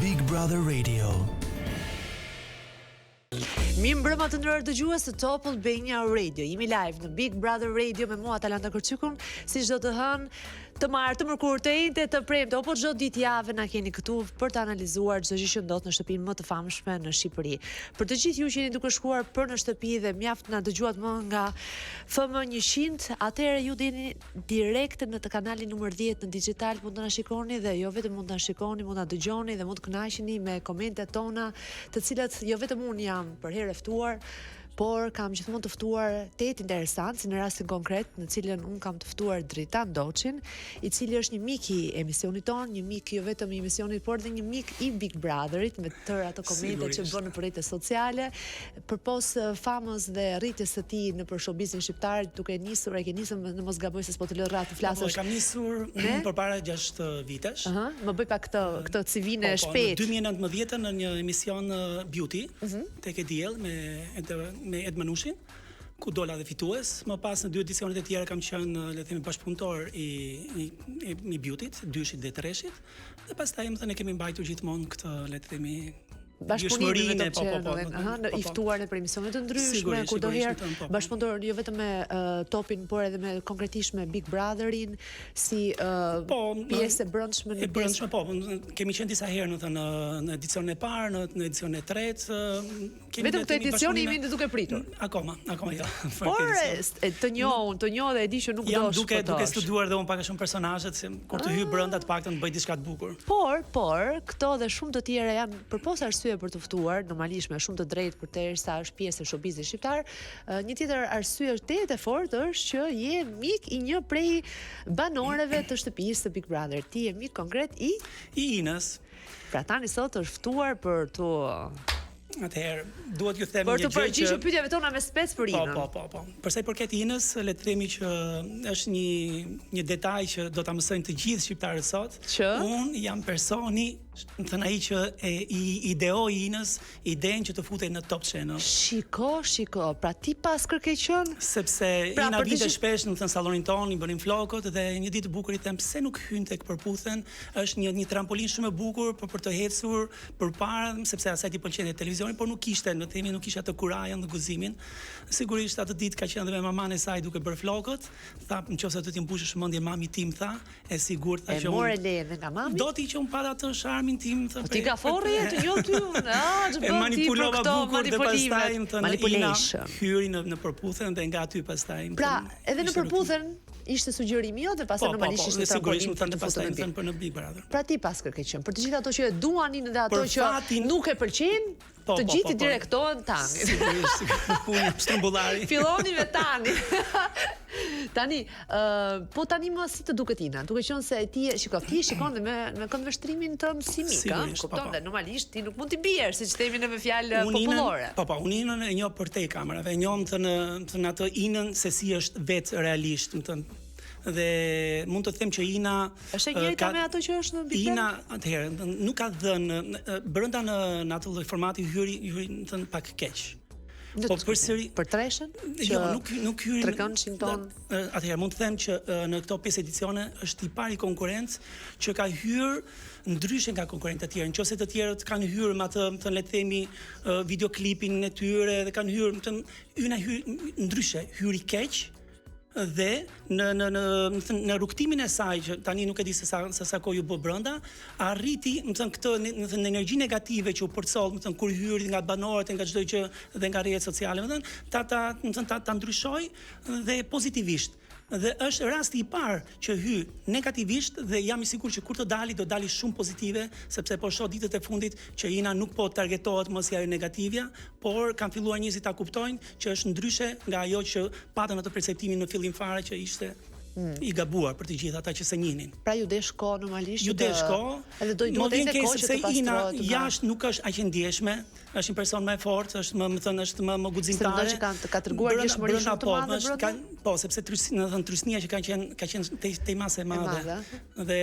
Big Brother Radio. Mirë mbrëma të nderuar dëgjues të Top Albania Radio. Jemi live në Big Brother Radio me mua Atalanta Kërçykun, si çdo të hënë, të martë, të mërkurë, të enjte, të premte, apo çdo ditë jave na keni këtu për të analizuar çdo gjë që ndodh në shtëpinë më të famshme në Shqipëri. Për të gjithë ju që jeni duke shkuar për në shtëpi dhe mjaft na dëgjuat më nga FM 100, atëherë ju jeni direkt në të kanalin numër 10 në digital, mund të na shikoni dhe jo vetëm mund të na shikoni, mund ta dëgjoni dhe mund të kënaqeni me komentet tona, të cilat jo vetëm unë jam për herë e ftuar, por kam gjithmonë të ftuar tetë interesant, si në rastin konkret, në cilën unë kam të ftuar Dritan Doçin, i cili është një mik i emisionit ton, një mik jo vetëm i emisionit, por dhe një mik i Big Brotherit, me tërë ato komente që bën në rrjetet sociale, përpos famës dhe rritjes së tij në showbizin shqiptar, duke nisur, e ke nisur në mos gaboj se s'po të lë rreth të flasësh. Po, kam nisur përpara 6 vitesh. Më bëj pak këtë CV-n shpejt. Në 2019 në një emision Beauty, tek e diell me Ed Manushin, ku dola dhe fitues. Më pas në 2 edicionet e tjera kam qenë, le të themi, bashkëpunëtor i Beautyt, dyshit dhe treshit, dhe pastaj më thënë e kemi mbajtur gjithmonë këtë, le të themi, bashkëpunimin në iftuar në emisione të ndryshme, kudoherë bashkëpunëtor jo vetëm me Topin, por edhe me konkretisht me Big Brotherin, si pjesë e brendshme në brendshme. Po, kemi qenë disa herë në edicionin e parë, në edicionin e tretë. Vetëm këtë edicion jemi duke pritur. Akoma jo. Por të njoh dhe e di që nuk do shpëtosh. Jam duke studuar dhe unë pak a shumë personazhet, se kur të hyj brenda të paktën bëj diçka të bukur. Por këto dhe shumë të tjera janë përpos arsye për të ftuar, normalisht me shumë të drejtë përderisa është pjesë e showbizit shqiptar. Një tjetër arsye tetë e fortë është që je mik i një prej banorëve të shtëpisë të Big Brother. Ti je mik konkret i Inës. Pra tani sot është ftuar për të Atëherë, duhet ju them një gjë. Por të përgjigjë pyetjeve tona me spec për Inën. Po. Për sa i përket Inës, le të themi që është një detaj që do ta mësojnë të gjithë shqiptarët sot. Unë jam personi, më thënë ai që i ideoi Inës idenë që të futej në Top Channel. Shiko, pra ti pas kërkej qenë? Sepse Ina vinte shpesh në sallonin ton, i bënin flokët dhe një ditë e bukur i them pse nuk hyn tek përputhen, është një trampolin shumë e bukur për të ecur përpara, sepse asaj i pëlqente televizioni, por nuk kishte, në themi, nuk kisha të kurajën dhe guximin. Sigurisht atë ditë ka qenë dhe me maman e saj duke bërë flokët. Tha, nëse do t'i mbushësh mendje mami tim, tha, e sigurt tha që more lejen nga mami. Do t'i që un pa atë charmin tim, tha. Po ti gaforri të jo ty. E manipulova bukur dhe pastaj më thënë hyri në përputhen dhe nga aty pastaj. Pra, edhe në përputhen ishte sugjerimi jot dhe pastaj normalisht ishte sigurisht të pastaj më thënë për në Big Brother. Pra ti pas kërkej qenë, për të gjithë ato që e duanin dhe ato që nuk e pëlqejnë, të gjithë i direktohen tani. Sigurisht, punë strumbullari. Filloni me tani. Tani, po tani më si të duket Ina, duke qenë se ti shikon dhe me këndvështrimin tënd si mik, kupton, dhe normalisht ti nuk mund t'i biesh, siç themi në fjalë popullore. Po, unë Inën e njoh për te kamerave, e njoh thënë atë Inën se si është vetë realisht, thënë. Dhe mund të them që Ina është e njëjta me ato që është në Big Brother. Ina atëherë nuk ka dhënë brenda në atë lloj formati hyri thënë pak keq. Po përsëri për treshën? Jo, nuk hyri. Trekëndshin ton. Atëherë mund të them që në këto 5 edicione është i pari konkurrent që ka hyrë ndryshe nga konkurrentët e tjerë. Nëse të tjerët kanë hyrë me atë, thënë le të themi, videoklipin e tyre dhe kanë hyrë, Yna hyri ndryshe, hyri keq. Dhe në rrugtimin e saj që tani nuk e di se sa kohë u bë brenda, arriti, më thënë, këtë në energji negative që u përcoll, më thënë, kur hyri nga banorët e nga çdo gjë dhe nga rrjetet sociale, më thënë, ta ndryshoi dhe pozitivisht. Dhe është rasti i parë që hy negativisht dhe jam i sigurt që kur të dali do dali shumë pozitive, sepse po shoh ditët e fundit që Ina nuk po targetohet më si ajo negativja, por kanë filluar njerëzit ta kuptojnë që është ndryshe nga ajo që patën atë perceptimin në fillim fare që ishte i gabuar për të gjithë ata që se njihnin. Pra ju desh kohë normalisht. Ju desh kohë. Edhe do të jetë kohë që të pastrohet. Ina jashtë nuk është aq e ndjeshme, është një person më i fortë, është është më guximtare. Që ka treguar dëshmëri shumë të madhe brenda. Po, sepse trysnia që ka qenë temase e madhe. Dhe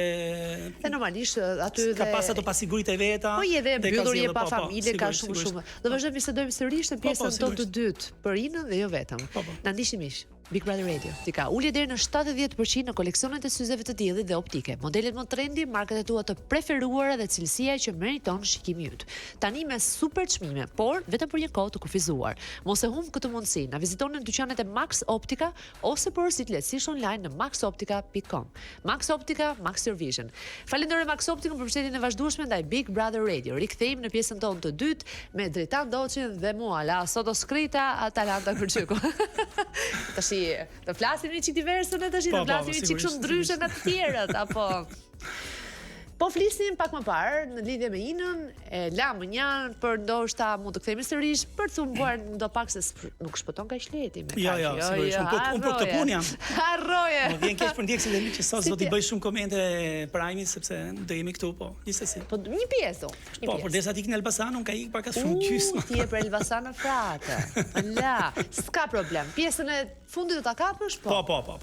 normalisht aty ka pas ato pasiguritë e veta. Po je dhe mbyllur, je pa familje, ka shumë. Do vazhdojmë të dojmë sërish në pjesën tonë të dytë për Inën dhe jo vetëm. Na ndiqni miq. Big Brother Radio. Ti ka ulje deri në 70% në koleksionet e syzeve të diellit dhe optike. Modelet më trendy, markat e tua të preferuara dhe cilësia që meriton shikimin yt. Tani me super çmime, por vetëm për një kohë të kufizuar. Mos e humb këtë mundësi. Na vizitoni në dyqanet e Max Optica ose porositë lehtësisht online në maxoptica.com. Max Optica, Max Your Vision. Falenderoj Max Optica për mbështetjen e vazhdueshme ndaj Big Brother Radio. Rikthehemi në pjesën tonë të dytë me Dritan Doçin dhe mua, la Sotoskrita Atalanta Kërçyku. Tashi të flasim një çik diversën, tash të flasim një çik shumë ndryshe nga të tjerët, apo po flisnim pak më parë në lidhje me Inën, e lam njan, për ndoshta mund të kthehemi sërish për të thumbuar ndo pak se nuk shpëton kaq lehti me. Jo, sigurisht. Unë për këtë punë jam. Harroje. Më vjen keq për ndjekësit e mi që sot do t'i bëj shumë komente Prime sepse do jemi këtu, po. Gjithsesi. Po një pjesë. Po, përderisa ti në Elbasan, unë ka ikë pak as shumë gjysmë. Ti je për Elbasan në fratë. La, s'ka problem. Pjesën e fundit do ta kapësh, po. Po.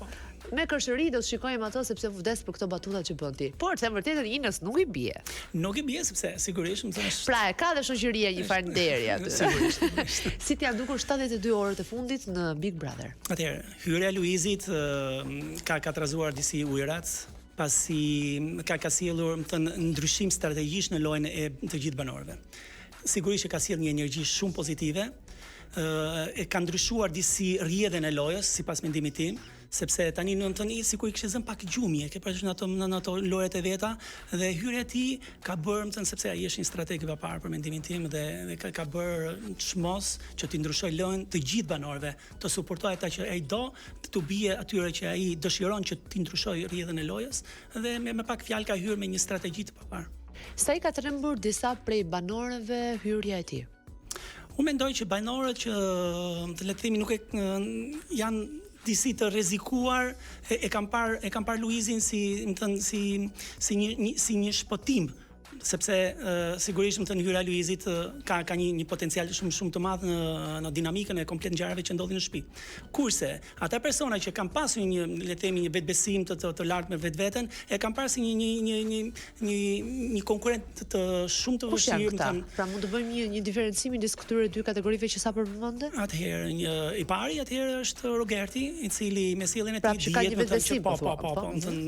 Me kërshëri do të shikojmë ato sepse vdes për këto batuta që bën ti. Por them vërtetën Inës nuk i bie. Nuk i bie sepse sigurisht më thënë. Pra e ka dhe shoqëria një farë nderi aty. Sigurisht. Si t'ja dukur 72 orët e fundit në Big Brother? Atëherë, hyrja e Luizit ka trazuar disi ujërat, pasi ka sjellur, më thënë, ndryshim strategjisht në lojën e të gjithë banorëve. Sigurisht që ka sjellë një energji shumë pozitive, e ka ndryshuar disi rrjedhën e lojës sipas mendimit tim, sepse tani në të një sikur i kishte zënë pak gjumi, ke parasysh në ato lojët e veta dhe hyrja e tij ka bërë, më thënë, sepse ai është një strateg i papar për mendimin tim dhe ka bërë çmos që të ndryshoj lojën të gjithë banorëve, të suportojë ata që ai do, të bie atyre që ai dëshiron që të ndryshoj rrjedhën e lojës dhe me pak fjalë ka hyrë me një strategji të papar. Sa i ka trembur disa prej banorëve hyrja e tij? Unë mendoj që banorët që të le të themi nuk janë disi të rrezikuar, e kam parë Luizin si një shpëtim, sepse sigurisht më thënë hyrja e Luizit ka një potencial shumë të madh në dinamikën e komplet ngjarjeve që ndodhin në shtëpi. Kurse ata persona që kanë pasur le të themi një vetbesim të lartë me vetveten, e kanë parë si një konkurrent të shumë të vështirë, më thënë. Pra mund të bëjmë një diferencim midis këtyre dy kategorive që sa përmendë? Atëherë, i pari është Rogerti, i cili me sjelljen e tij dihet, më thënë, po, më thënë,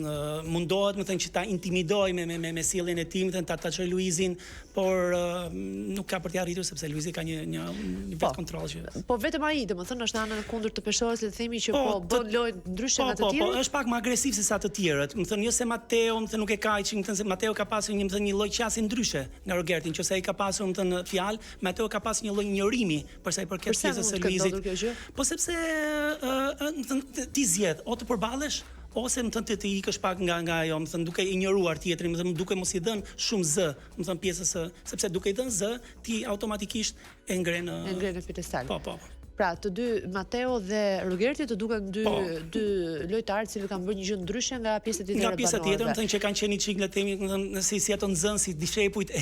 mundohet, më thënë, që ta intimidojë me sjelljen e tij, më thënë, ta çoj Luizin, por nuk ka për t'i arritur sepse Luizi ka një vetë kontroll që. Po vetëm ai, domethënë, është në anën e kundërt të peshorës, le të themi që bën lojë ndryshe nga të tjerë. Po, është pak më agresiv se sa të tjerët. Më thënë, jo se Mateo, më thënë, nuk e ka që, më thënë, se Mateo ka pasur një lloj qasje ndryshe nga Rogerti, nëse ai ka pasur, më thënë, fjalë, Mateo ka pasur një lloj njohrimi për sa i përket pjesës së Luizit. Po sepse ti zgjedh o të përballesh ose më thënë të ikësh pak nga ajo, më thënë, duke ignoruar tjetrin, më thënë, duke mos i dhënë shumë zë, më thënë, pjesës sepse duke i dhënë zë, ti automatikisht e ngren në pjedestal. Po. Pra, të dy Mateo dhe Rogerti të duken dy lojtarë që kanë bërë një gjë ndryshe nga pjesa tjetër e banorëve. Nga pjesa tjetër, më thënë, që kanë qenë çik, le të themi, më thënë, si ato nxënës, si dishepujt e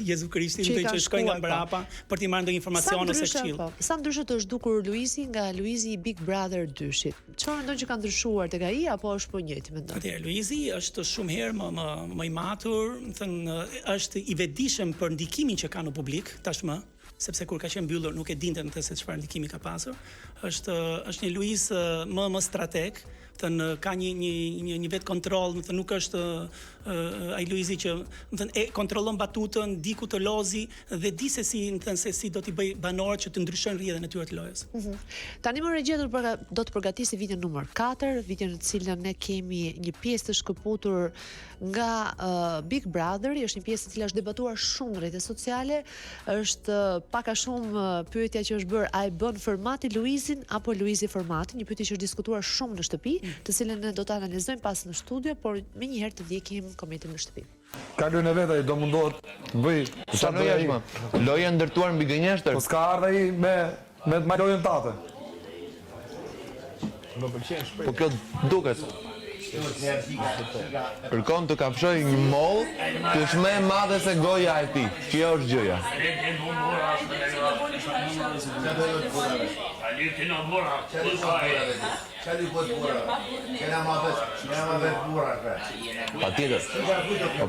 Jezu Krishtit, që shkojnë nga mbrapa për të marrë ndonjë informacion ose këshill. Sa ndryshe të është dukur Luizi nga Luizi i Big Brother 2-shit? Çfarë mendon që ka ndryshuar tek ai apo është po njëjti mendon? Atëherë, Luizi është shumë herë më i matur, më thënë, është i vetëdijshëm për ndikimin që ka në publik tashmë, sepse kur ka qenë mbyllur nuk e dinte më se çfarë ndikimi ka pasur. Është një Luiz më strateg, thënë, ka një vetë kontroll, më thënë, nuk është ai Luizi që, më thënë, e kontrollon batutën, di ku të lozi dhe di se si do t'i bëj banorët që të ndryshojnë rrjedhën e tyre të lojës. Tani më regjia do të përgatisi vitin numër 4, vitin në cilën ne kemi një pjesë të shkëputur nga Big Brother, është një pjesë e cila është debatuar shumë në rrjetet sociale, është pak a shumë pyetja që është bërë, a e bën formati Luizin apo Luizi formatin, një pyetje që është diskutuar shumë në shtëpi, të cilën ne do ta analizojmë pas në studio, por menjëherë të ndjekim komentin në shtëpi. Kalojnë vetë ai do mundohet të bëj sa do jashtë. Loja ndërtuar mbi gënjeshtër. Po s'ka ardhur ai me lojën tate. Më pëlqen shpejt. Po kjo duket. Kërkon të kafshoj një moll që është më e madhe se goja e tij. Kjo është gjëja.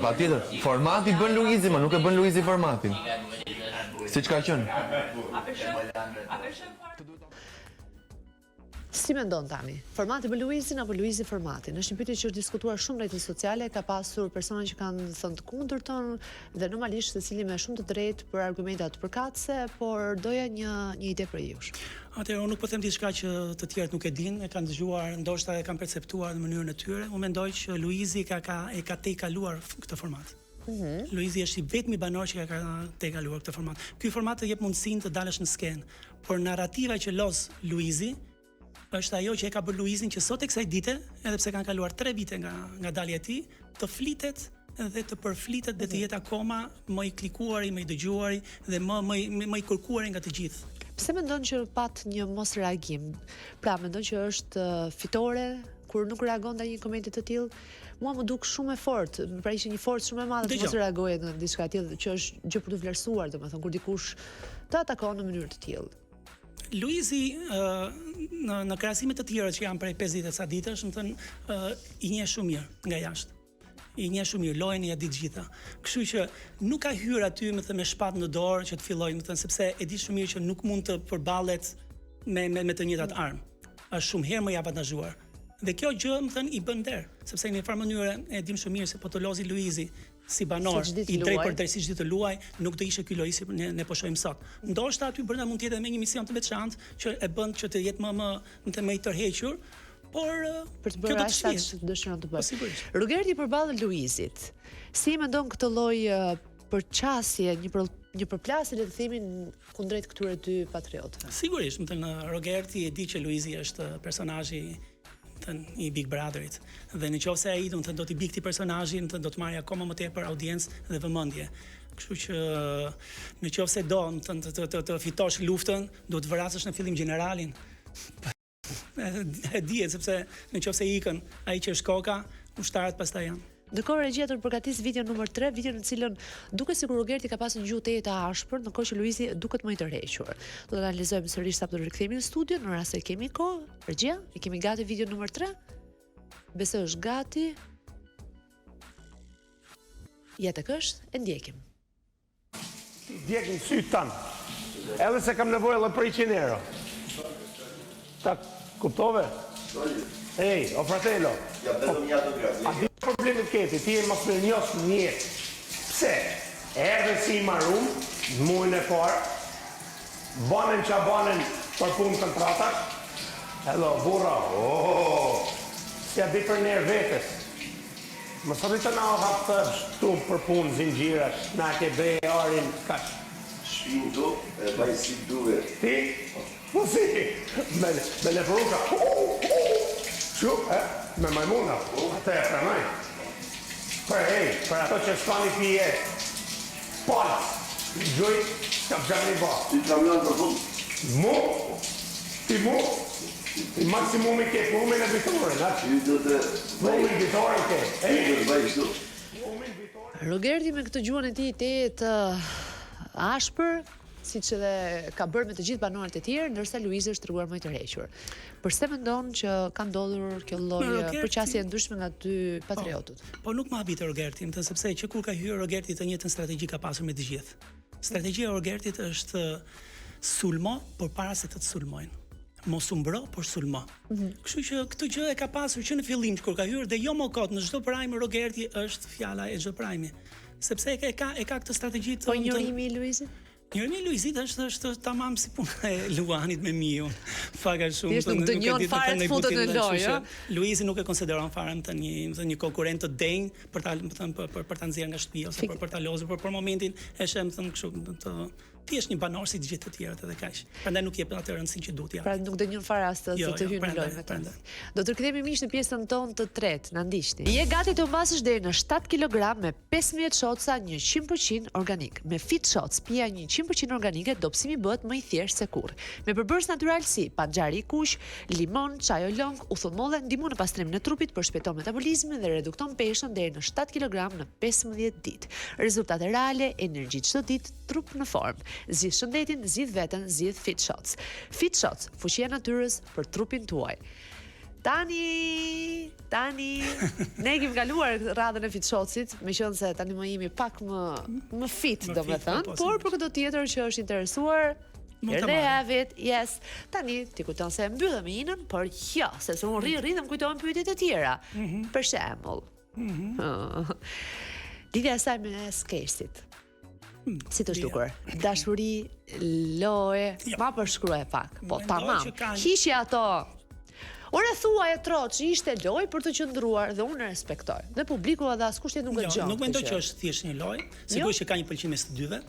Patjetër. Formati bën Luizi, ma nuk e bën Luizi formatin. Siç ka qenë. Si mendon tani? Formati për Luizin apo Luizi formatin? Është një pyetje që është diskutuar shumë në rrjetet sociale, ka pasur persona që kanë thënë të kundërton dhe normalisht secili me shumë të drejtë për argumenta të përkatëse, por doja një ide për jush. Atëherë unë nuk po them diçka që të tjerët nuk e dinë, e kanë dëgjuar, ndoshta e kanë perceptuar në mënyrën e tyre. Unë mendoj që Luizi e ka tejkaluar këtë format. Luizi është i vetmi banor që ka tejkaluar këtë format. Ky format të jep mundësinë të dalësh në skenë, por narrativa që los Luizi është ajo që e ka bërë Luizin që sot e kësaj dite, edhe pse kanë kaluar 3 vite nga dalja e tij, të flitet dhe të përflitet dhe të jetë akoma më i klikuari, më i dëgjuari dhe më i kërkuari nga të gjithë. Pse mendon që pat një mos reagim? Pra, mendon që është fitore kur nuk reagon ndaj një komenti të tillë? Mua më duk shumë e fortë, pra ishte një forcë shumë e madhe të mos reagoje në diçka të tillë, që është gjë për të vlerësuar, domethënë kur dikush të atakon në mënyrë të tillë. Luizi në krahasime të tjera që janë prej 50 sa ditësh, më thënë i njeh shumë mirë nga jashtë. I njeh shumë mirë, lojën ja di të gjitha. Kështu që nuk ka hyrë aty më thënë me shpatë në dorë që të fillojë, më thënë sepse e di shumë mirë që nuk mund të përballet me të njëjtat armë. Është shumë herë më i avanazhuar. Dhe kjo gjë më thënë i bën der, sepse në një farë mënyrë e dim shumë mirë se po të lozi Luizi si banor i drejt për drejt siç di të luaj, nuk do ishte ky lojë si ne po shohim sot. Ndoshta aty brenda mund të jetë edhe një mision të veçantë që e bën që të jetë më i tërhequr, por për të bërë ashtu që dëshiron të bëjë. Rogerti përballë Luizit. Si mendon këtë lloj përqasje, një përplasje le të themi kundrejt këtyre dy patriotëve? Sigurisht, më thënë Rogerti e di që Luizi është personazhi i Big Brotherit dhe nëse ai do t'i bikti personazhin, do të marrë akoma më tepër audiencë dhe vëmendje. Kështu që nëse do të fitosh luftën, do të vrasësh në fillim generalin. E dihet sepse nëse ikën ai që është koka, ushtarët pastaj janë. Ndërkohë regjia do të përgatis video numër 3, video në cilën duket sikur Rogerti ka pasur një gjuhë të ashpër, ndërkohë që Luizi duket më i tërhequr. Do ta analizojmë sërish sa do të rikthehemi në studio, në rast se kemi kohë. Regjia, e kemi gati video numër 3? Besoj është gati. Ja tek është, e ndjekim. Ndjekim syt tan. Edhe se kam nevojë edhe për 100 euro. Ta kuptove? Ej, o fratello. Ja vetëm një autograf. A di problemet keti, ti e mos më njos në jetë. Pse? Erdhe si i marum, në muajin e parë, banen që banen për punë kontratat. Hello, burra. Si a di për njerë vetës. Më së rritë na o hapë shtu për punë, zingjirët, na ke bej, arin, kash. Shpinë tu, e baj si duhe. Ti? Po si? Me leperuka. Shu, me majmuna. Ate e pranaj. Për ato që s'kani pije palës. Gjuj, s'ka përgjam një ba. Ti kamion për fund. Mu? Ti mu? I maksimumi ke mumin e vitorin, ha? Ti do të... Mumin vitorin ke. Ti do të baj kështu. Rogerti me këtë gjuhën e tij të ashpër, siç edhe ka bërë me të gjithë banorët e tjerë, ndërsa Luizi është treguar më i tërhequr. Përse mendon që ka ndodhur kjo lloj përqasje ndryshme nga dy patriotët? Po nuk më habit Rogerti, sepse që kur ka hyrë Rogerti të njëjtën strategji ka pasur me të gjithë. Strategjia e Rogertit është sulmo, por para se të sulmojnë. Mos u mbro, por sulmo. Kështu që këtë gjë e ka pasur që në fillim kur ka hyrë dhe jo më kot në çdo prime Rogerti është fjala e çdo prime. Sepse e ka këtë strategji të... Po njërimi i Luizit? Njërimi i Luizit është tamam si puna e Luanit me Miu. Faka shumë. Thjesht nuk dënjon fare të futet në lojë. Luizi nuk e konsideron fare një konkurrent të denjë për ta nxjerrë nga shtëpia ose për ta lozur, por për momentin është kështu ti je një banor si të gjithë të tjerët edhe kaq. Prandaj nuk jep atë rëndësinë që duhet ja. Pra nuk dënjon fare as të hyjë në lojë me të. Do të rikthehemi miq në pjesën tonë të tretë, na ndiqni. Je gati të mbasësh deri në 7 kg me 15 shoca 100% organik. Me Fit Shots, pija 100% organike, dobësimi bëhet më i thjeshtë se kurrë. Me përbërës natyral si panxhari i kuq, limon, çaj oolong, uthumolle, ndihmon në pastrimin e trupit, përshpejton metabolizmin dhe redukton peshën deri në 7 kg në 15 ditë. Rezultate reale, energji çdo ditë, trup në formë. Zgjidh shëndetin, zgjidh veten, zgjidh Fit Shots. Fit Shots, fuqia e natyrës për trupin tuaj. Tani, ne kemi kaluar radhën e Fit Shotsit, meqense tani më jemi pak më fit, domethënë, por për këto tjetër që është interesuar, Mund ta Erdhe marrim. javit, yes. Tani ti kujton se e mbyllëm inën, por jo, sepse unë rri dhe më kujtohen pyetjet e tjera. Për shembull. Lidhja e saj me Skesit. Si të shtukur? Dashuri, loje, Jo. ma përshkruaj pak. Po, Mendoj tamam. që kanë- Hiqi ato. Ore thua e troç, ishte lojë për të qëndruar dhe unë e respektoj. Dhe publiku edhe askush tjetër nuk e Jo, gjon. nuk këtë mendoj gjë. që është thjesht një lojë, sigurisht që ka një pëlqim mes të dyve.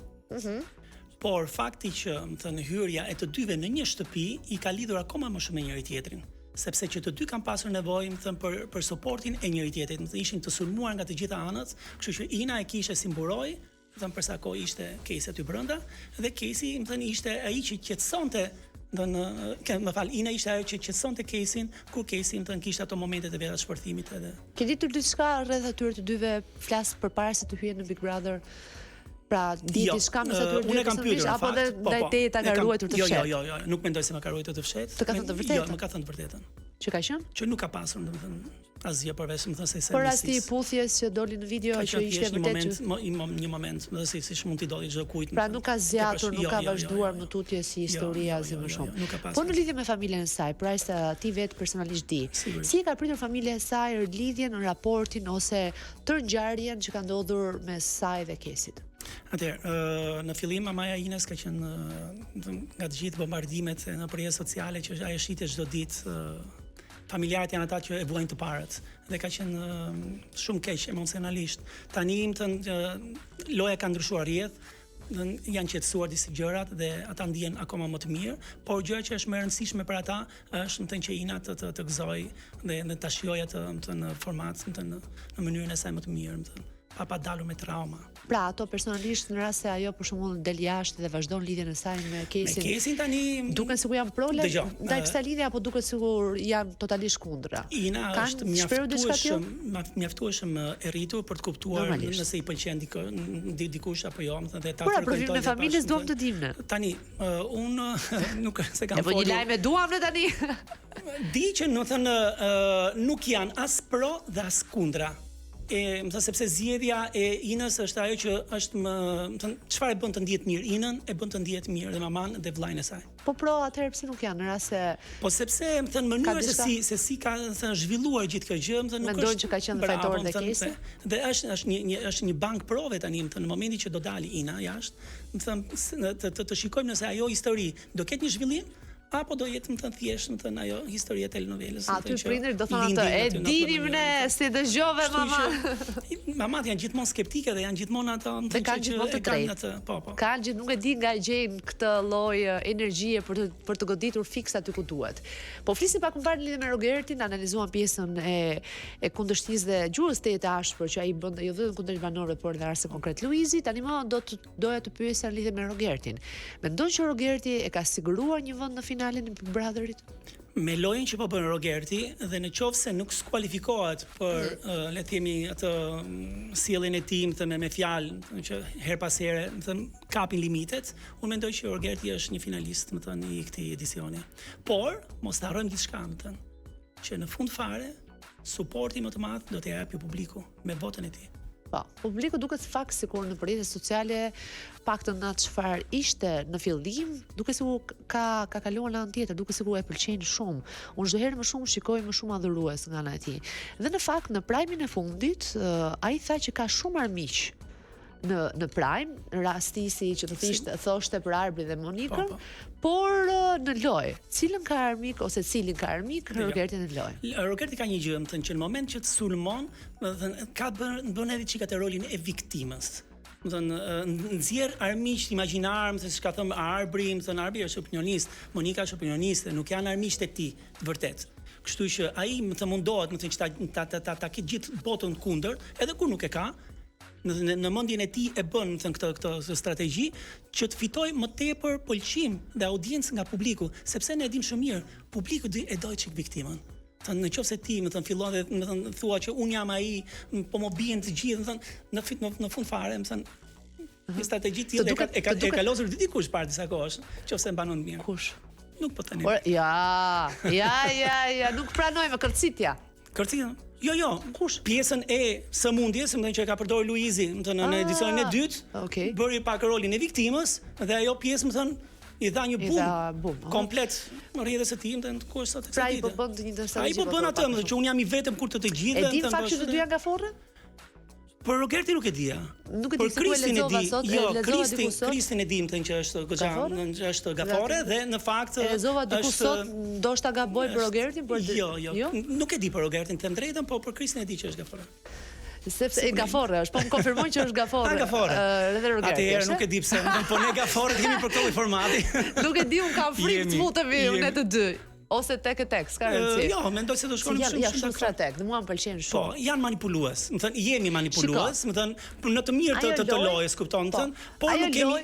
Por fakti që, më thënë, hyrja e të dyve në një shtëpi i ka lidhur akoma më shumë me njëri tjetrin, sepse që të dy kanë pasur nevojë, më thënë, për suportin e njëri tjetrit, më thënë, ishin të sulmuar nga të gjitha anët, kështu që Ina e kishte si mburoj, më thënë, për sa kohë ishte Casey aty brenda, dhe Casey, më thënë, ishte ai që qetësonte Ina ishte ajo që qetësonte Casey-n, kur Casey, më thënë, kishte ato momentet e veta të shpërthimit edhe. Ke ditur diçka rreth atyre të dyve flas përpara se të hyjen në Big Brother? Pra, di diçka mes atyre Unë e kam pyetur në apo fakt, dhe ndaj teje ta ka ruajtur të fshehtë? Jo, nuk mendoj se më ka ruajtur të fshehtë. Të ka thënë të vërtetën? Jo, më ka thënë të vërtetën. Që ka qenë? Që nuk ka pasur, domethënë, asgjë përveç, më thënë se Por rasti i puthjes që doli në video Ka që qenë ishte thjesht një vërtet moment, që një moment, më dhe si mund t'i doli çdo kujt. pra nuk ka zgjatur, nuk ka Jo, vazhduar më tutje si historia asgjë më shumë. Nuk ka pasur. Po në lidhje me familjen e saj, pra se ti vetë personalisht di. Sigurisht. Si e ka pritur familja e saj lidhjen, raportin ose tërngjarjen që ka ndodhur mes saj dhe Kesit? Atëherë, në fillim mamaja Ines ka qenë nga të gjithë bombardimet në rrjetet sociale që ajo shitet çdo ditë. Familjarët janë ata që e vuajnë të parët dhe ka qenë shumë keq emocionalisht. Tani më thënë loja ka ndryshuar rrjet, janë qetësuar disa gjërat dhe ata ndihen akoma më të mirë, por gjëja që është më e rëndësishme për ata është më thënë që Ina të gëzojë dhe ta shijojë atë më thënë në format, më thënë në mënyrën e saj më të mirë, më thënë, pa dalur me trauma. Pra, ato personalisht në rast se ajo për shembull del jashtë dhe vazhdon lidhjen e saj me Kesin. Me Kesin tani duken sikur janë prole Dëgjoj, ndaj kësaj lidhje apo duket sikur janë totalisht kundra? Ina Kanë është shprehur diçka tillë? mjaftueshëm e rritur për të kuptuar Normalisht. nëse i pëlqen dikush apo jo, më thënë dhe ta Por provim frekuentojnë në dhe familjes bashkë, duam më të thënë. dim ne. Tani, unë nuk se kam E po një lajm e duam ne tani. Di që në thënë nuk janë as pro dhe as kundra. Më thënë sepse zgjedhja e Inës është ajo që është më thënë çfarë e bën të ndihet mirë Inën, e bën të ndihet mirë dhe maman dhe vllajën e saj. Po pro atëherë pse nuk janë në rast se Po sepse më thënë mënyra diçka? se si ka thënë zhvilluar gjithë kjo gjë, më thënë nuk Mendojnë është që ka qenë bravo, fajtor më dhe thënë, Kesi? Dhe është një bank prove tani, më thënë në momentin që do dali Ina jashtë, më thënë të shikojmë nëse ajo histori do ketë një zhvillim apo do jetë më thënë thjesht më thënë ajo historia e telenovelës. aty prindërit do thonë atë, e dinim ne si dëgjove mama. Mamat janë gjithmonë skeptike dhe janë gjithmonë ata më Dhe thënë kanë gjithmonë të drejtë. atë, po. Kanë gjithë nuk e di nga gjejnë këtë lloj energjie për të goditur fiks aty ku duhet. Po flisim pak më parë në lidhje me Rogertin, analizuan pjesën e kundërshtisë dhe gjuhës të ashpër që ai bën jo vetëm kundër banorëve, por edhe arse konkret Luizi. Tani më doja të pyesja në lidhje me Rogertin. Mendon që Rogerti e ka siguruar një vend në finalen e Big Brotherit? Me lojën që po bën Rogerti dhe në qoftë se nuk skualifikohet për le të themi atë sjelljen e tij me fjalë që her pas here kapin limitet, unë mendoj që Rogerti është një finalist i këtij edicioni. Por mos harrojmë diçka, që në fund fare suporti më të madh do t'i japë publiku me votën e tij. Po, publiku duket fakt sikur në rrjetet sociale paktën atë çfarë ishte në fillim, duket sikur ka kaluar në anë tjetër, duket sikur e pëlqejnë shumë. Unë çdo herë më shumë shikoj më shumë adhurues nga ana e tij. Dhe në fakt në prajmin e fundit, ai tha që ka shumë armiq në prime, rastisi që thoshte për Arbri dhe Monikën, por në lojë, cilin ka armik Rogerti në lojë? Rogerti ka një gjë, që në moment që të sulmon, ka bën edhe çika të rolin e viktimës. Nxjerr armiq imagjinar, se çka thon Arbri, Arbri është opinionist, Monika është opinioniste, nuk janë armiqtë e tij, vërtet. Kështu që ai mundohet, që ta ketë gjithë botën kundër, edhe kur nuk e ka, në mendjen e tij e bën këtë strategji që të fitoj më tepër pëlqim dhe audiencë nga publiku, sepse ne e dim shumë mirë, publiku e doj çik viktimën. Në qoftë se ti fillon dhe thua që un jam ai, po më bien të gjithë, në fund fare, një strategji tillë e ka kalosur dikush para disa kohësh, qoftë mbanon mirë. Kush? Nuk po tani. Ja, nuk pranoj me kërcitja. Kërcitja? Jo. Kush? Pjesën e sëmundjes, që e ka përdorur Luizi, në edicionin e dytë, bëri pak rolin e viktimës dhe ajo pjesë, I dha një I dha bum, komplet rrjedhës së tij në kohë sot Pra i po bën të njëjtën Ai po bën atë, që unë jam i vetëm kur të gjithë. E di në fakt që të dyja nga forre? Por Rogerti nuk e di. Nuk e di se ku e lexova sot, jo, lexova diku sot. Kristin e dimtën që është goxha, është gafore dhe në fakt e lexova diku sot, ndoshta gaboj për Rogertin, por jo, nuk e di për Rogertin, të them drejtën, po për Kristin e di që është gafore. Sepse e gafore është, po më konfirmon që është gafore. Gafore. Edhe Rogerti. Atëherë nuk e di pse, po ne gafore kemi për këtë formati. Nuk e di, un kam frikë të futemi ne të dy. Ose tek s'ka rëndësi. Jo, mendoj se do shkojmë shumë strateg, mua më pëlqen shumë. Po, janë manipulues. Më thënë, jemi manipulues, më thënë, në të mirë të lojës, kupton, më thënë, por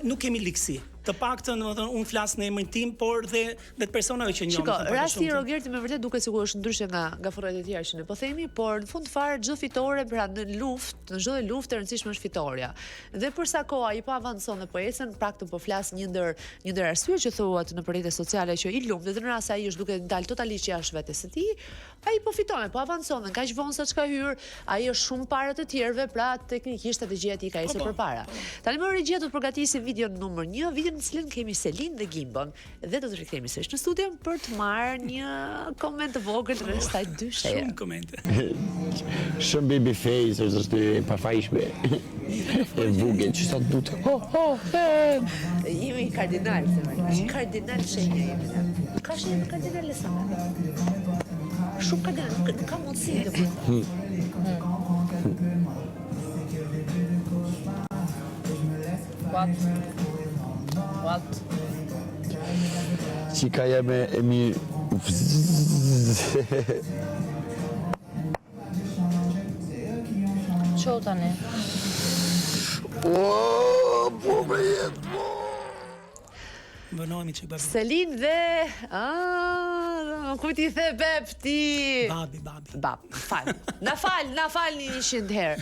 nuk kemi ligësi. Të paktën, domethënë, unë flas në emrin tim, por dhe të personave që njoh. Shiko, rasti i Rogertit me vërtet duket sikur është ndryshe nga gaforet e tjera që ne po themi, por në fund fare çdo fitore pra në luftë, në çdo luftë e rëndësishme është fitoria. Dhe për sa kohë ai po avancon dhe po ecën, praktikisht po flas një ndër arsye që thuat në rrjetet sociale që i lumt, dhe në rast se ai është duke dalë totalisht jashtë vetes së tij, ai po fiton, po avancon, kaq vonë sa çka hyr, ai është shumë para të tjerëve, pra teknikisht strategjia e tij ka ecur përpara. Tani më regjia do të përgatisim videon numër 1, videon në cilën kemi Selin dhe Gimbon, dhe do të rikthehemi sërish në studio për të marrë një koment të vogël rreth kësaj dy sheje. Shumë komente. Shumë baby face, është e pafajshme. E vogël që sa duhet. Jemi kardinal, se kardinal shenja jemi. Ka shenja kardinal e sa. Shumë kardinal, ka mundësi të What? Qika jeme e mirë. Qo tani? Po me jetë, Vënohemi që i babi. Selin dhe... ku ti the beb ti? Babi. Bab, fal. Na fal një 100 herë.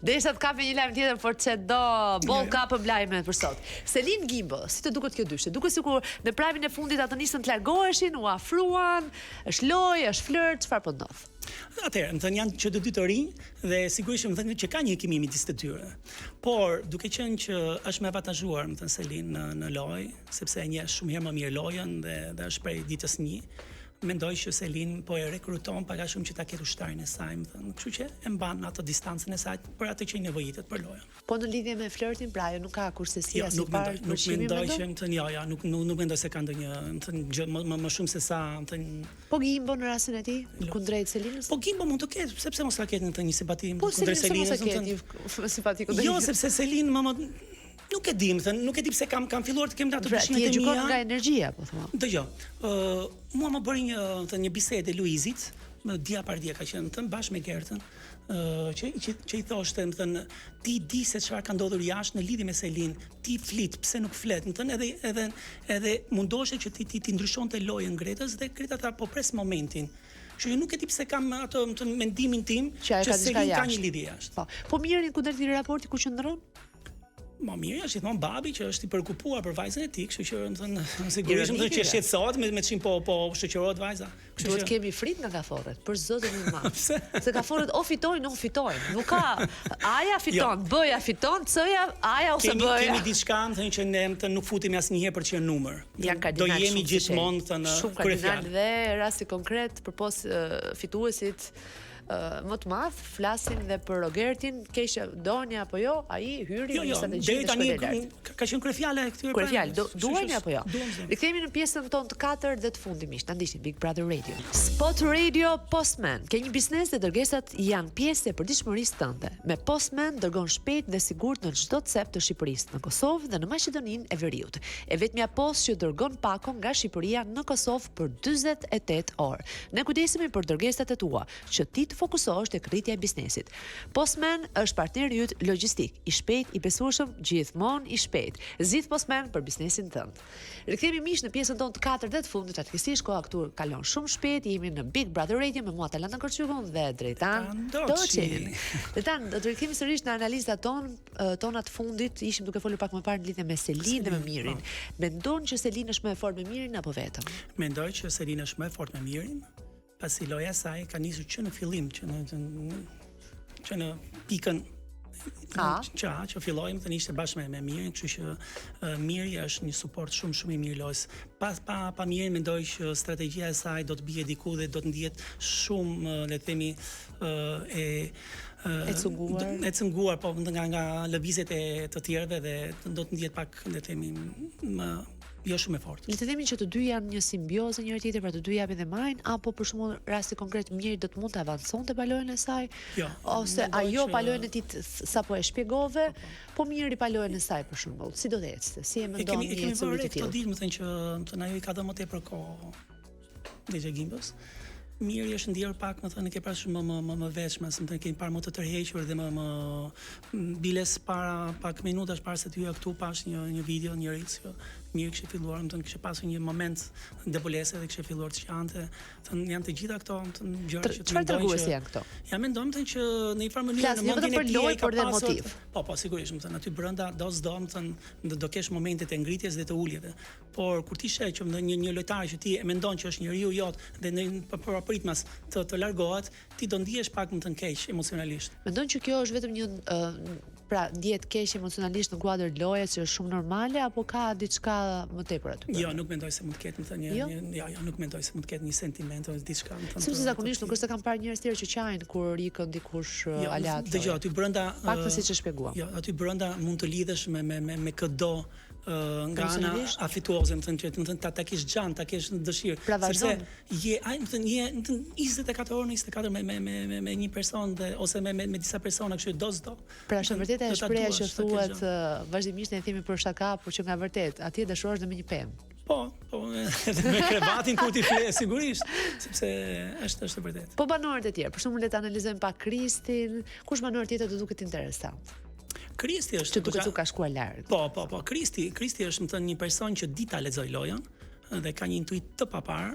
Desha të kape një lajm tjetër, por që do bol kapëm lajme për sot. Selin Gimbo, si të duket kjo dyshe? Duket sikur në pravin e fundit ato nisën të largoheshin, u afruan, është lojë, është flirt, çfarë po ndodh? Atëherë, më thënë janë që të dy të rinj dhe sigurisht më thënë që ka një kimi midis të tyre. Por duke qenë që është më avantazhuar, më thënë Selin në lojë, sepse e njeh shumë herë më mirë lojën dhe është prej ditës 1. Mendoj që Selin po e rekruton pak a shumë që ta ketë ushtarin e saj, më thënë. Kështu që e mban atë distancën e saj për atë që i nevojitet për lojën. Po në lidhje me flirtin, pra ajo nuk ka kursesi as i parë. Nuk mendoj që më thënë jo, nuk mendoj se ka ndonjë, më thënë gjë më shumë se sa, më thënë. Po Gimbo në rastin e tij, kundrejt Selinës? Po Gimbo mund të ketë, sepse mos ka ketë në një simpati kundrejt Selinës. Po Selin mos ka simpati kundrejt. Jo, sepse Selin nuk e di, më thënë, nuk e di pse kam filluar të kem ato dëshmitë mia. Ti e gjykon nga energjia, po thua. Dgjoj. Mua më bëri një bisedë Luizit, më dia par dia ka qenë thënë bashkë me Gertën, që i thoshte, më thënë, ti di se çfarë ka ndodhur jashtë në lidhje me Selin, ti flit, pse nuk flet, më thënë, edhe mundoheshe që ti ndryshonte lojën Gretës dhe Greta tha po pres momentin. Që nuk e di pse kam ato mendimin tim që Selin ka një lidhje jashtë. Po mirë, kundrejt këtij raporti ku qëndron? Më mirë, është gjithmonë babi që është i përkupuar për vajzën e tij, kështu që më thënë sigurisht më thënë që shqetësohet me çim po shoqërohet vajza. Duhet kemi frikë nga gaforret, për zotin e madh. Se gaforret o fitojnë, o fitojnë. Nuk ka aja fiton, B-ja fiton, C-ja, aja ose B-ja. Kemi diçka, më thënë që ne nuk futemi asnjëherë për të qenë numër. Do jemi gjithmonë thënë kryefjalë. Dhe rasti konkret përpos fituesit më të madh, flasin dhe për Rogertin, keq doni apo jo, ai hyri në strategjinë e shpërblerë. Ka qenë kryefjala e këtyre. Kryefjalë, duani apo jo? Rikthehemi në pjesën tonë të katërt dhe të fundimisht. Na ndiqni Big Brother Radio. Spot Radio Postman. Ke një biznes dhe dërgesat janë pjesë e përditshmërisë tënde. Me Postman dërgon shpejt dhe sigurt në çdo cep të Shqipërisë, në Kosovë dhe në Maqedoninë e Veriut. E vetmja postë që dërgon pako nga Shqipëria në Kosovë për 48 orë. Ne kujdesemi për dërgesat e tua, që ti fokusohesh tek rritja e biznesit. Postman është partneri yt logjistik, i shpejt, i besueshëm, gjithmonë i shpejt. Zgjidh Postman për biznesin tënd. Rikthehemi miq në pjesën tonë të katërt dhe të fundit, fatkeqësisht koha këtu kalon shumë shpejt. Jemi në Big Brother Radio me mua Talanta Korçykun dhe Drejtan Doçi. Drejtan, do të rikthehemi sërish në analizat tona të fundit. Ishim duke folur pak më parë në lidhje me Selin dhe me Mirin. Mendon që Selin është më e fortë me Mirin apo vetëm? Mendoj që Selin është më e fortë me Mirin. Pasi loja saj ka nisur që në fillim, që në pikën që filloi, më thënë ishte bashkë me Mirin, kështu që Miri është një suport shumë i mirë lojës. Pa Mirin mendoj që strategjia e saj do të bie diku dhe do të ndihet shumë, le të themi, e cunguar, po nga lëvizjet e të tjerëve dhe do të ndihet pak, le të themi, jo shumë e fortë. Le të themi që të dy janë një simbiozë njëri tjetër, pra të dy japin dhe marrin, apo për shembull rasti konkret Miri do të mund të avanconte palojën e saj, Jo, ose ajo palojën e tij sapo e shpjegove, po Miri palojën e saj për shembull. Si do të ecte? Si e mendon një ecje të të tillë? ditë, më thënë që ajo I ka dhënë më tepër kohë DJ Gimbos. Miri është ndjerë pak, më thënë, ke parasysh më veçme, më thënë, kemi parë më të tërhequr dhe më biles para pak minutash para se të hyja këtu pash një video, një reels që Miri kishte filluar, më thënë, kishte pasur një moment debulese dhe kishte filluar të qante. Thënë, janë të gjitha këto, më thënë, gjëra që Çfarë treguesi janë këto? Ja mendoj më thënë që në një farë mënyrë Flas në jo vetëm mendjen e për tij lojë, ai ka por dhe pasur. motiv. Po, sigurisht, më thënë, aty brenda do më thënë, do kesh momentet e ngritjes dhe të uljeve. Por kur ti sheh që një lojtar që ti e mendon që është njeriu jot dhe për pritmas të largohet, ti do ndihesh pak më të keq emocionalisht. Mendon që kjo është vetëm një pra ndihet keq emocionalisht në kuadër lojës që është shumë normale apo ka diçka më tepër aty? Jo, nuk mendoj se mund të ketë, më thënë, jo, nuk mendoj se mund të ketë një sentiment ose diçka, më thënë. Sepse zakonisht nuk është se kam parë njerëz tjerë që qajnë kur ikën dikush alat. Dëgjoj, aty brenda Paktën siç e shpjeguam. Jo, aty brenda mund të lidhesh me këdo nga ana afituoze, më thënë, ta kesh xhan, ta kesh dëshirë. Pra vazhdon. Sepse më thënë, je 24 orë në 24 me një person dhe ose me disa persona, kështu do. Pra është vërtet e shpreha që thuhet vazhdimisht ne themi për shaka, por që nga vërtet atje dashurosh dhe me një pemë. Po, edhe me krevatin kur ti fle, sigurisht, sepse është e vërtet. Po banorët e tjerë, për shembull le të analizojmë pak Kristin, kush banor tjetër do duket interesant? Kristi është Që duket ka shkuar larg. Po, Kristi është më thënë një person që di ta lexoj lojën dhe ka një intuit të paparë,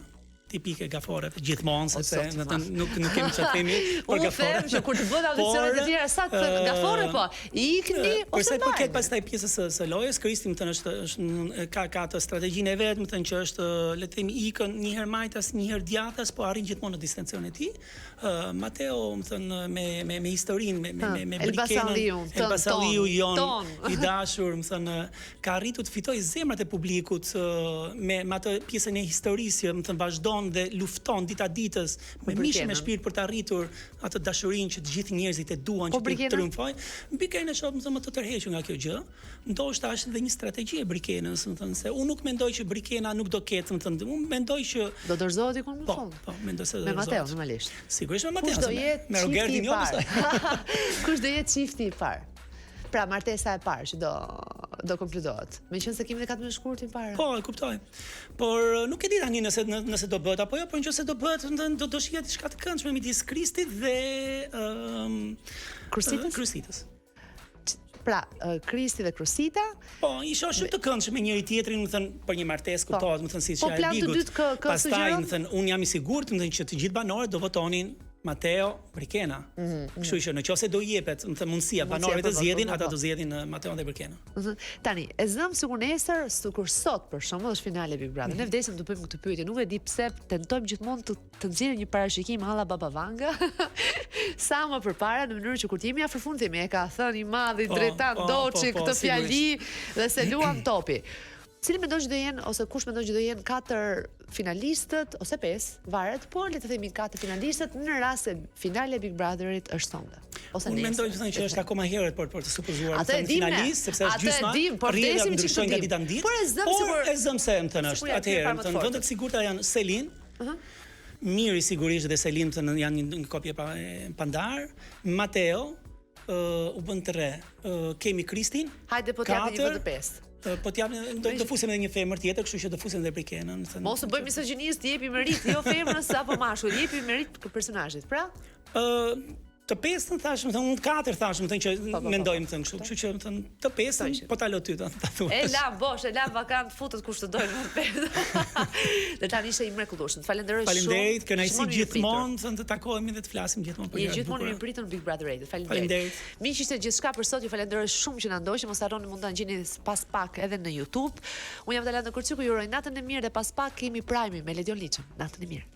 tipike gaforeve gjithmonë, sepse nuk kemi çfarë themi për gaforeve. Unë them që kur të bëhet audicionet e tjera sa të gafore po, ikni ose mbajni. Përsa i pastaj pjesës së lojës, Kristi më thënë është ka të strategjinë e vet, më thënë që është le të themi ikën një herë majtas, një herë djathtas, po arrin gjithmonë në distancion e tij. Matteo më thënë me historinë, me Elbasanliu jon I dashur, më thënë ka arritur të fitojë zemrat e publikut me atë pjesën e historisë, më thënë vazhdon dhe lufton dita ditës me mish me shpirt për të arritur atë dashurinë që të gjithë njerëzit e duan që të triumfojnë. Brikenën shoh më të tërhequr nga kjo gjë. Ndoshta është edhe një strategji e Brikenës, më thënë se unë nuk mendoj që Brikena nuk do ketë, më thënë, unë mendoj që do dorëzohet ikun më fund. Po, mendoj se do dorëzohet. Me Matteo normalisht. Sigurisht me Matteo. Kush do jetë me Rogertin jo. Kush do jetë çifti I parë? Pra martesa e parë që do kompletohet. Meqense se kemi edhe 14 shkurtin parë. Po, e kuptoj. Por nuk e di tani nëse do bëhet apo jo, por nëse do bëhet, do shihet diçka të këndshme midis Kristit dhe Krusitës. Pra, Kristi dhe Krusita. Po, I shoh shumë të këndshëm njëri tjetrin, më thënë, për një martesë kuptohet, më thënë siç ja e bigut. Pastaj, më thënë, unë jam I sigurt, më thënë që të gjithë banorët do votonin Matteo Brikena. Kështu që nëse do jepet, më thënë, mundësia banorëve të zgjedhin, ata do zgjedhin Matteo dhe Brikena. Tani, e zëm sikur nesër, sikur sot për shembull është finale Big Brother. Ne vdesim të bëjmë këtë pyetje, nuk e di pse tentojmë gjithmonë të nxjerrim një parashikim alla Baba Vanga. Sa më përpara në mënyrë që kur të jemi afër fundit, e ka thënë I madhi drejtan Doçi këtë fjali dhe se luam topi. Cili mendon që do jenë ose kush mendon që do jenë 4 finalistët ose 5, varet, por le të themi 4 finalistët në rast se finale Big Brotherit është sonde. Ose unë mendoj që është akoma herët për të supozuar në finalist, sepse është gjysma. Rrjedhat ndryshojnë nga dita në ditë. Por e zëm se më thënë është. Atëherë, më thënë vendet sigurta janë Selin. Miri sigurisht dhe Selin më thënë janë një kopje pandar. Matteo u bën 3. Kemi Kristin. Hajde po të japim një vend të 5. Po t'japim do fusim edhe një femër tjetër, kështu që do fusim edhe Brikenën, thënë. Mos u bëj misogjinistë, jepi merit jo femrës apo mashkull, jepi merit personazhit. Pra? Të 5 thash, më thënë, unë 4 thash, më thënë që mendoj, më thënë kështu, kështu që më thënë të 5 po ta lo ty ta thuash. E la vakant futet kush të dojnë më 5. Dhe tani ishte I mrekullueshëm. Falenderoj shumë. Faleminderit, kënaqësi gjithmonë, thënë të takohemi dhe të flasim gjithmonë për gjëra. Gjithmonë I pritën Big Brother Radio. Faleminderit. Miq, ishte gjithçka për sot. Ju falenderoj shumë që na ndoqni. Mos harroni mund ta gjeni pas pak edhe në YouTube. Unë jam Dalanda Kurçiku, ju uroj natën e mirë dhe pas pak kemi Prime me Ledion Liçën. Natën e mirë.